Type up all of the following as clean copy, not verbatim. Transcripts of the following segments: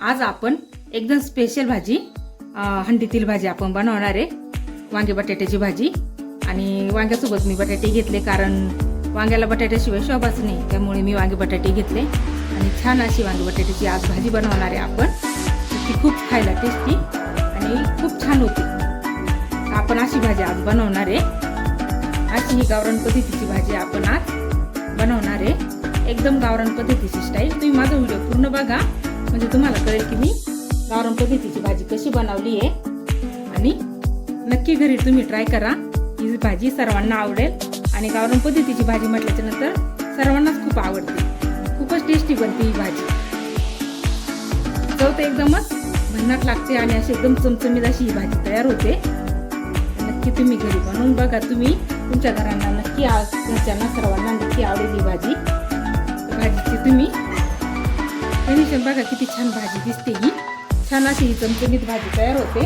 आज आपण एकदम स्पेशल भाजी हंडीतील भाजी आपण बनवणार आहे। वांगे बटाट्याची भाजी आणि वांग्यासोबत मी बटाटे घेतले कारण वांग्याला बटाट्याशिवाय शोभाच नाही, त्यामुळे मी वांगे बटाटे घेतले आणि छान अशी वांगे बटाट्याची आज भाजी बनवणार आहे आपण। ती खूप खायला टेस्टी आणि खूप छान होती। आपण अशी भाजी आज बनवणार आहे। अशी ही गावरान पद्धतीची भाजी आपण आज बनवणार आहे, एकदम गावरान पद्धतीची स्टाईल। तुम्ही माझा व्हिडिओ पूर्ण बघा म्हणजे तुम्हाला कळेल की मी गावरान पद्धतीची भाजी कशी बनवली आहे आणि नक्की घरी तुम्ही ट्राय करा। ही भाजी सर्वांना आवडेल आणि गावरान पद्धतीची भाजी म्हटल्याच्या नंतर सर्वांनाच खूप आवडते। खूपच टेस्टी बनते ही भाजी, चव तर एकदमच भन्नाट लागते आणि अशी एकदम चमचमीत अशी ही भाजी तयार होते। नक्की तुम्ही घरी बनवून बघा, तुम्ही तुमच्या घरांना नक्की घरच्यांना सर्वांना नक्की आवडेल ही भाजी। भाजीची तुम्ही फिनिशिंग बघा, किती छान भाजी दिसते। ही छान अशी ही चमचमीत भाजी तयार होते।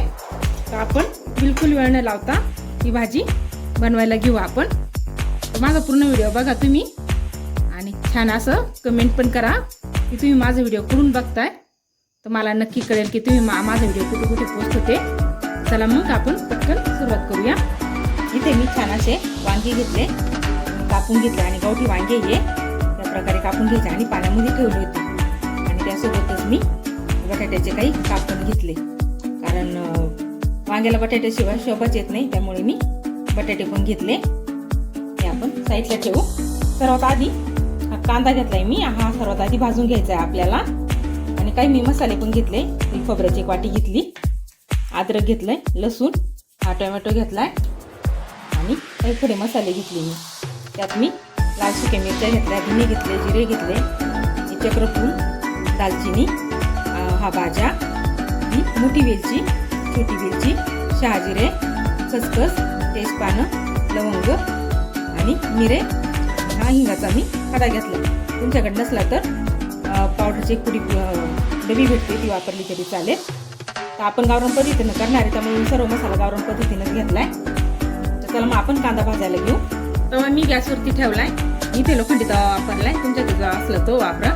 तर आपण बिलकुल वेळ न लावता ही भाजी बनवायला घेऊ आपण। तर माझा पूर्ण व्हिडिओ बघा तुम्ही आणि छान असं कमेंट पण करा की तुम्ही माझा व्हिडिओ कुठून बघताय, तर मला नक्की कळेल की तुम्ही माझा व्हिडिओ कुठे कुठे पोस्ट होते। चला मग आपण पटकन सुरुवात करूया। इथे मी छान असे वांगे घेतले, कापून घेतले आणि गावठी वांगे हे त्या प्रकारे कापून घ्यायचे आणि पाण्यामध्ये ठेवले होते आणि त्यासोबतच मी बटाट्याचे काही कापून घेतले कारण वांग्याला बटाट्याशिवाय शोभाच येत नाही, त्यामुळे मी बटाटे पण घेतले। हे आपण साईडला ठेवू। सर्वात आधी हा कांदा घेतलाय मी, हा सर्वात आधी भाजून घ्यायचा आहे आपल्याला। आणि काही मी मसाले पण घेतले, खोबऱ्याची एक वाटी घेतली, अद्रक घेतलंय, लसूण, हा टोमॅटो घेतलाय आणि काही खडे मसाले घेतले मी। त्यात मी लाल सुके मिरच्या घेतल्या, धने घेतले, जिरे घेतले, चक्रफूल, दालचिनी, हा भाज्या, ही मोठी वेलची, छोटी वेलची, शहाजिरे, खसखस, तेजपानं, लवंग आणि मिरे, हा हिंगाचा मी खडा घेतला। तुमच्याकडे नसला तर पावडरची पुडी डबी भेटते ती वापरली तरी चालेल। तर आपण गावरान पद्धतीनं करणार आहे त्यामुळे मी सर्व मसाला गावरान पद्धतीनंच घेतलाय। तर चला मग आपण कांदा भाजायला घेऊ। तवा मी गॅसवरती ठेवलाय, इथे लोखंडी तवा वापरलाय, तुमच्याकडे जो असला तो वापरा।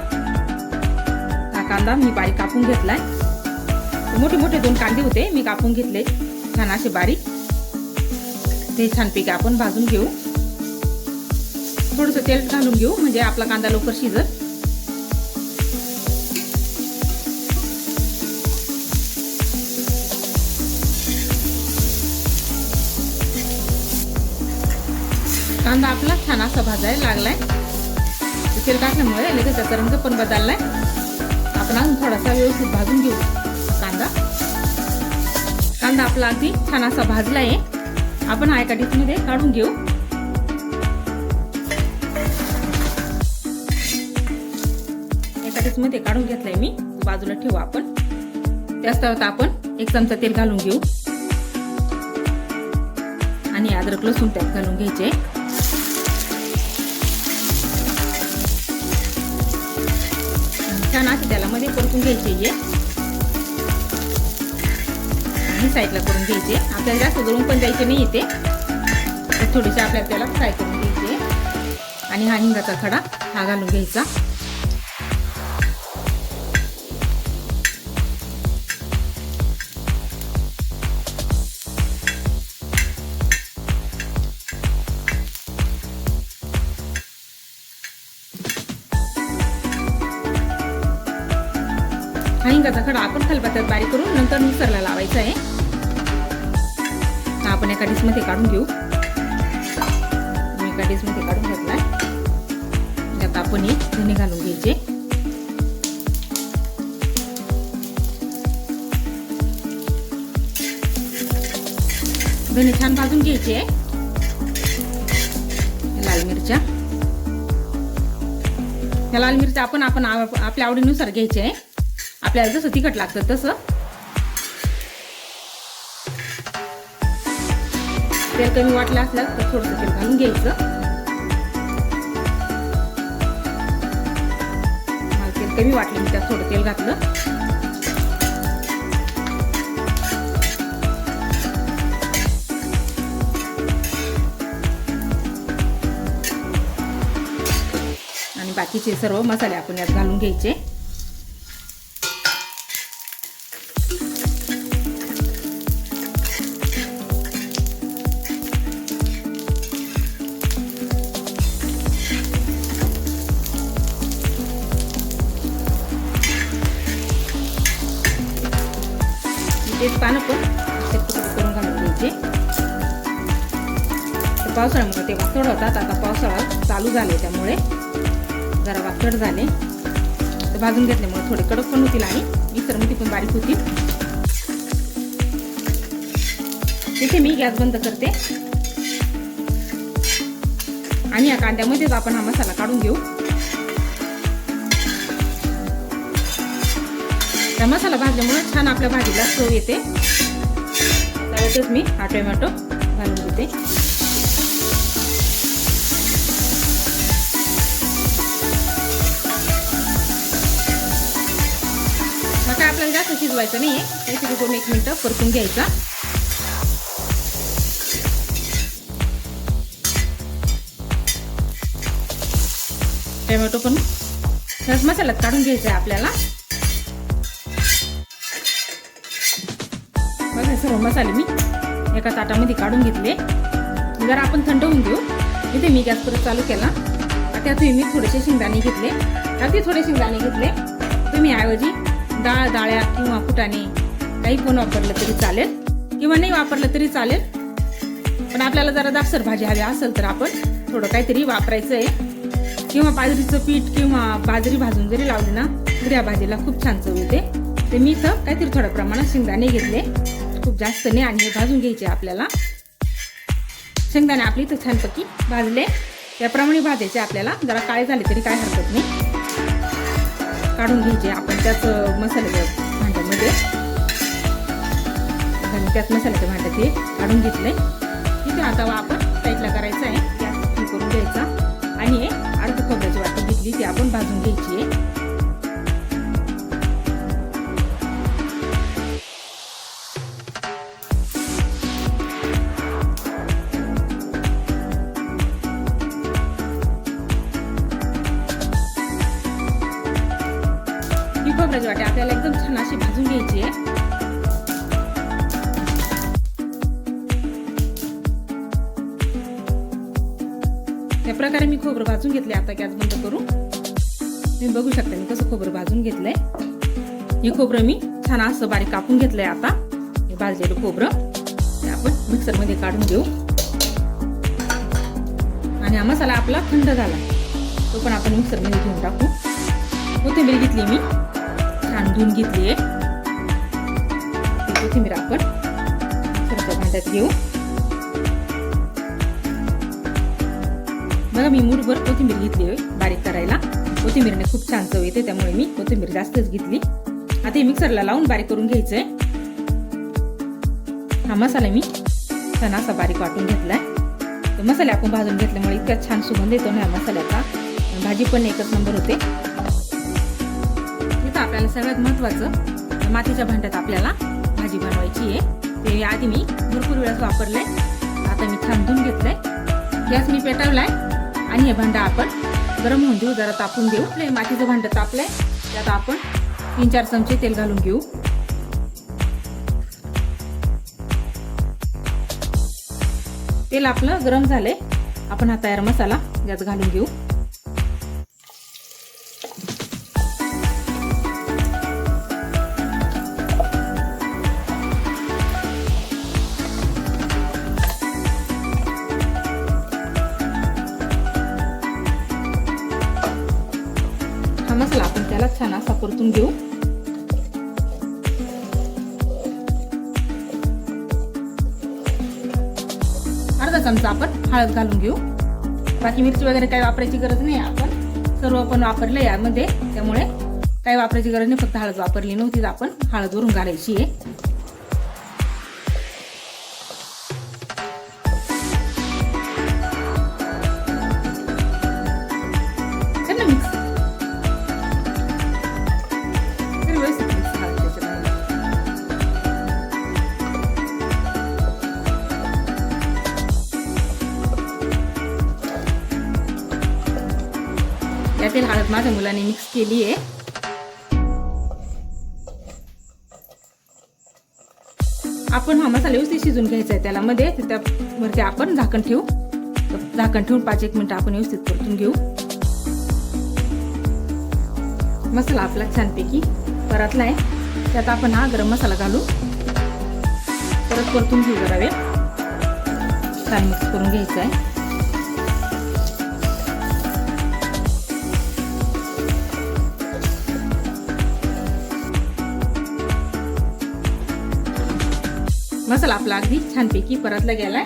हा कांदा मी बारीक कापून घेतलाय, मोठे मोठे 2 कांदे होते मी कापून घेतले छान असे बारीक। ते छानपैकी आपण भाजून घेऊ, थोडंसं तेल घालून घेऊ म्हणजे आपला कांदा लवकर शिजत। कांदा आपला छान असा भाजायला लागलाय, तेल टाकल्यामुळे लगेच त्याचा रंग पण बदललाय। आपण अजून थोडासा व्यवस्थित भाजून घेऊ कांदा। कांदा आपला अगदी छान असा भाजला आहे, आपण हा एका डिशमध्ये काढून घेऊ। एका डिशमध्ये काढून घेतलाय मी, बाजूला ठेवू आपण। त्याच तव्यात आपण 1 चमचा तेल घालून घेऊ आणि अद्रक लसूण त्यात घालून घ्यायचे। छान असं त्याला मध्ये परतून घ्यायचे आणि साईडला करून घ्यायचे। आपल्याला जास्त गळून पण जायचे नाही इथे, थोडेसे आपल्याला त्याला फ्राय करून घ्यायचे आणि हा हिंगाचा खडा हा घालून घ्यायचा। हा हिंगाचा खडा आपण खलबत्त्यात बारीक करून नंतर मिक्सरला लावायचा आहे। हा आपण एका डिशमध्ये काढून घेऊ। मी एका डिशमध्ये काढून घेतलाय, त्यात आपण हे धने घालून घ्यायचे। धने छान भाजून घ्यायचे। लाल मिरच्या, त्या लाल मिरच्या आपण आपल्या आवडीनुसार घ्यायचे, आपल्याला जसं तिखट लागतं तसं। तेल कमी वाटलं असलं तर थोडंसं तेल घालून घ्यायचं। मला तेल कमी वाटलं मी त्यात थोडं तेल घातलं। आणि बाकीचे सर्व मसाले आपण यात घालून घ्यायचे। तेच पानं पण असे तुकडे करून घालून घ्यायचे. पावसाळ्यामुळे ते वातड होतात. आता पावसाळा चालू झाले त्यामुळे जरा वातड झाले. तर भाजून घेतल्यामुळे थोडे कडक पण होतील आणि मिक्सरमध्ये पण बारीक होतील. तिथे मी गॅस बंद करते आणि या कांद्यामध्येच आपण हा मसाला काढून घेऊ. हा मसाला भाजल्यामुळे छान आपल्या भाजीला चव येते. त्यावेळेस मी हा टोमॅटो घालून घेते. आता आपल्याला जास्त शिजवायचं नाहीये, त्यासाठी 2-1 मिनिटं परतून घ्यायचा. टोमॅटो पण ह्याच मसाल्यात काढून घ्यायचा आहे आपल्याला. बघा सर्व मसाले मी एका ताटामध्ये काढून घेतले. जरा आपण थंड होऊन घेऊ. इथे मी गॅस परत चालू केला. आता मी थोडेसे शेंगदाणे घेतले. अगदी थोडे शेंगदाणे घेतले. तुम्ही ऐवजी डाळ्या किंवा फुटाणे काही पण वापरलं तरी चालेल किंवा नाही वापरलं तरी चालेल. पण आपल्याला जरा दाटसर भाजी हवी असेल तर आपण थोडं काहीतरी वापरायचं आहे. किंवा बाजरीचं पीठ किंवा बाजरी भाजून जरी लावली ना तरी या भाजीला खूप छान चव येते. तर मी इथं काहीतरी थोड्या प्रमाणात शेंगदाणे घेतले. खूप जास्त नाही आणि हे भाजून घ्यायचे आपल्याला. शेंगदाणे आपली इथं छानपैकी भाजले. त्याप्रमाणे भाजायचे आपल्याला. जरा काळे झाले तरी काय हरकत नाही. काढून घ्यायचे आपण त्याच मसाल्याच्या भांड्यामध्ये. त्याच मसाल्याच्या भांड्यात हे काढून घेतलंय. तिथे आता आपण साईडला करायचं आहे. गॅस फुल करून घ्यायचा आणि अर्धी खोबऱ्याची वाटी घेतली ती आपण भाजून घ्यायची आहे. ही खोबऱ्याची वाटी आपल्याला एकदम छान अशी भाजून घ्यायची आहे. त्या प्रकारे मी खोबरं भाजून घेतले. आता गॅस बंद करू. तुम्ही बघू शकता मी कसं खोबरं भाजून घेतलंय. हे खोबरं मी छान असं बारीक कापून घेतलंय. आता हे भाजलेलं खोबरं ते आपण मिक्सरमध्ये काढून घेऊ. आणि हा मसाला आपला थंड झाला तो पण आपण मिक्सरमध्ये घेऊन टाकू. कोथिंबीर घेतली मी छान धुवून घेतली आहे. कोथिंबीर आपण मिक्सरच्या भांड्यात घेऊ. बघा मी मूठभर कोथिंबीर घेतली आहे बारीक करायला. कोथिंबीरने खूप छान चव येते त्यामुळे मी कोथिंबीर जास्तच घेतली. आता हे मिक्सरला लावून बारीक करून घ्यायचंय. हा मसाला मी छान असा बारीक वाटून घेतलाय. तो मसाले आपण भाजून घेतल्यामुळे इतका छान सुगंध येतो ना या मसाल्याचा. भाजी पण एकच नंबर होते. इथं आपल्याला सगळ्यात महत्वाचं मातीच्या भांड्यात आपल्याला भाजी बनवायची आहे. ते आधी मी भरपूर वेळेस वापरलंय. आता मी छान धुवून घेतलंय. गॅस मी पेटवलाय आणि हे भांडं आपण गरम होऊन देऊ. जरा तापून देऊ. आपले मातीचं भांडं तापलंय. त्यात आपण 3-4 चमचे तेल घालून घेऊ. तेल आपलं गरम झालंय. आपण हा तयार मसाला यात घालून घेऊ. हा मसाला आपण त्याला छान असा परतून घेऊ. अर्धा चमचा आपण हळद घालून घेऊ. बाकी मिरची वगैरे काही वापरायची गरज नाही. आपण सर्व पण वापरलं यामध्ये त्यामुळे काही वापरायची गरज नाही. फक्त हळद वापरली नव्हती. आपण हळद वरून घालायची आहे. यातील हळद माझ्या मुलाने मिक्स केली आहे. आपण हा मसाला व्यवस्थित शिजून घ्यायचा आहे. त्याला मध्ये त्यावरती आपण झाकण ठेवू. झाकण ठेवून 5-1 मिनिट आपण व्यवस्थित परतून घेऊ. मसाला आपला छानपैकी परतलाय. त्यात आपण हा गरम मसाला घालू. परत परतून घेऊ जरा वेळ, छान मिक्स करून घ्यायचं आहे. मसाला आपला अगदी छानपैकी परतला गेलाय,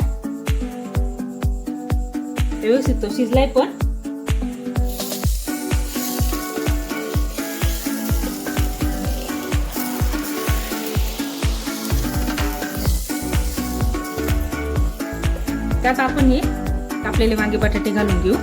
व्यवस्थित तो शिजलाय पण. त्यात आपण हे कापलेले वांगे बटाटे घालून घेऊ.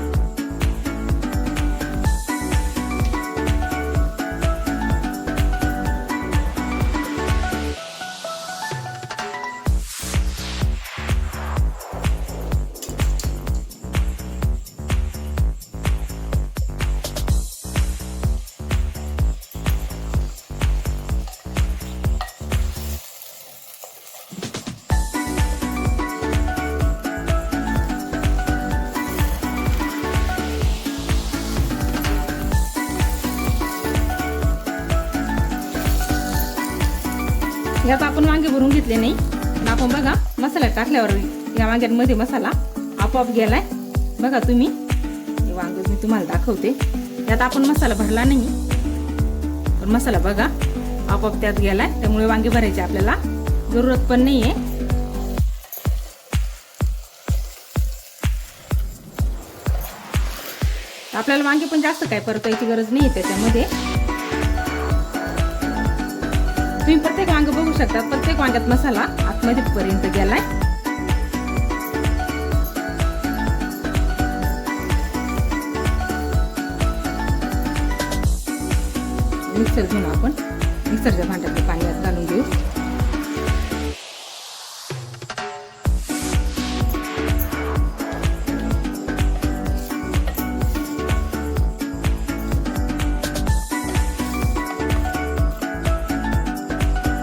यात आपण वांगे भरून घेतले नाही, पण आपण बघा मसाला टाकल्यावर या वांग्यांमध्ये मसाला आपोआप गेलाय. बघा तुम्ही, हे वांगे मी तुम्हाला दाखवते. यात आपण मसाला भरला नाही, पण मसाला बघा आपोआप त्यात गेलाय. त्यामुळे वांगे भरायची आपल्याला जरूरत पण नाहीये. आपल्याला वांगे पण जास्त काय परतायची गरज नाही त्याच्यामध्ये. तुम्ही प्रत्येक वांग बघू शकता, प्रत्येक वांग्यात मसाला आतमध्ये पर्यंत गेलाय. मिक्सर घेऊन आपण मिक्सरच्या भांड्यात पाणी घालून घेऊ.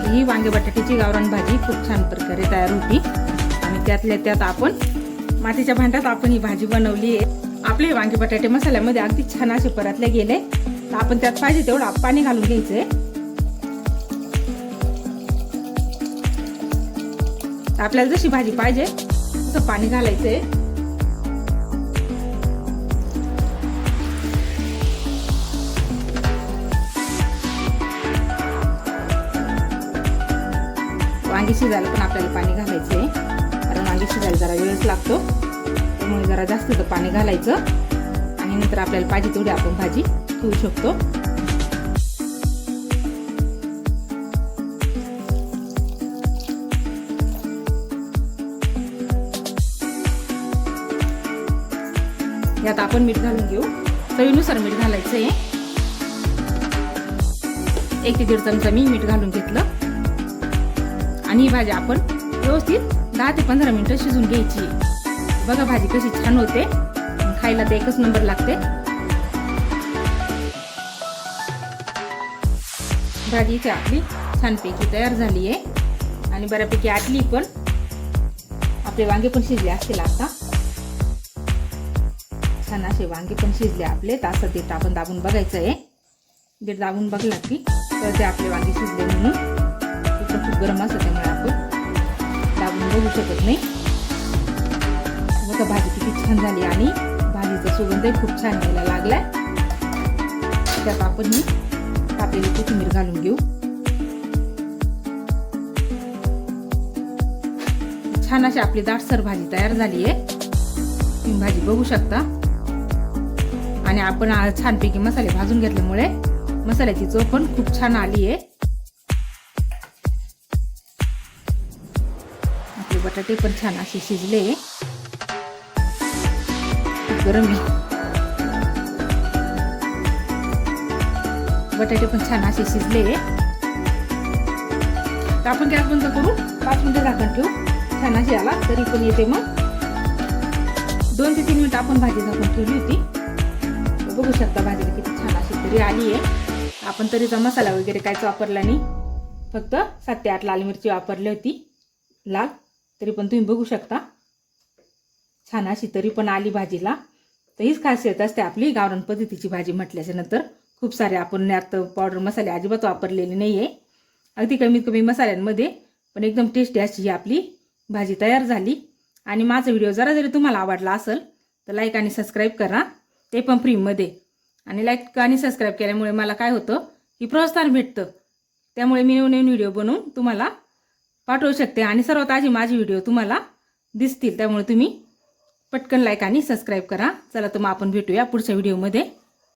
ही वांगे बटाट्याची गावरान भाजी खूप छान प्रकारे तयार होती. आणि त्यातल्या त्यात आपण मातीच्या भांड्यात आपण ही भाजी बनवली आहे. आपले वांगे बटाटे मसाल्यामध्ये अगदी छान असे परतले गेले. तर आपण त्यात पाहिजे तेवढं पाणी घालून घ्यायचंय. आपल्याला जशी भाजी पाहिजे तसं पाणी घालायचंय. वांगी शिजायला पण आपल्याला पाणी घालायचंय, कारण वांगी शिजायला जरा वेळच लागतो. त्यामुळे जरा जास्त पाणी घालायचं आणि नंतर आपल्याला पाहिजे तेवढी आपण भाजी ठेवू शकतो. यात आपण मीठ घालून घेऊ. चवीनुसार मीठ घालायचंय. 1 ते 1.5 चमचा मी मीठ घालून घेतलं. आणि ही भाजी आपण व्यवस्थित 10 ते 15 मिनिटं शिजून घ्यायची. बघा भाजी कशी छान होते, खायला तर एकच नंबर लागते. भाजी इथे आपली छानपैकी तयार झाली आहे आणि बऱ्यापैकी आटली पण. आपले वांगे पण शिजले असतील आता. छान असे वांगे पण शिजले आपले. असं देठ आपण दाबून बघायचं आहे. देठ दाबून बघला की कळते आपले वांगे शिजले म्हणून. खूप गरम असतं त्यामुळे आपण दाबून बघू शकत नाही. बघा भाजी किती छान झाली आणि भाजीचा सुगंधही खूप छान यायला लागलाय. त्यात आपण ही कापलेली कोथिंबीर घालून घेऊ. छान अशी आपली दाटसर भाजी तयार झाली आहे. तुम्ही भाजी बघू शकता. आणि आपण छानपैकी मसाले भाजून घेतल्यामुळे मसाल्याची चव पण खूप छान आली आहे. आपले बटाटे पण छान असे शिजले. गरम आहे. बटाटे पण छान असे शिजले. तर आपण गॅस बंद करू 5 मिनिटं झाकण ठेवू. छान अशी आला तरी पण येते. मग 2 ते 3 मिनिटं आपण भाजी झाकून ठेवली होती. बघू शकता भाजीला किती छान अशी तरी आली आहे. आपण तरीचा मसाला वगैरे काहीच वापरला नाही. फक्त 7 ते 8 लाल मिरची वापरली होती, लाल. तरी पण तुम्ही बघू शकता छान अशी तरी पण आली भाजीला. तर हीच खासियत असते आपली गावरान पद्धतीची भाजी म्हटल्याच्या नंतर. खूप सारे आपण यात पावडर मसाले अजिबात वापरलेले नाहीये. अगदी कमीत कमी मसाल्यांमध्ये पण एकदम टेस्टी अशी ही आपली भाजी तयार झाली. आणि माझा व्हिडिओ जरा जरी तुम्हाला आवडला असेल तर लाईक आणि सबस्क्राईब करा, ते पण फ्रीमध्ये. आणि लाईक आणि सबस्क्राईब केल्यामुळे मला काय होतं की प्रोत्साहन भेटतं, त्यामुळे मी नवीन व्हिडिओ बनवून तुम्हाला पाठवू शकते आणि सर्वात आधी माझे व्हिडिओ तुम्हाला दिसतील. त्यामुळे तुम्ही पटकन लाईक आणि सबस्क्राईब करा. चला तर मग आपण भेटूया पुढच्या व्हिडिओमध्ये.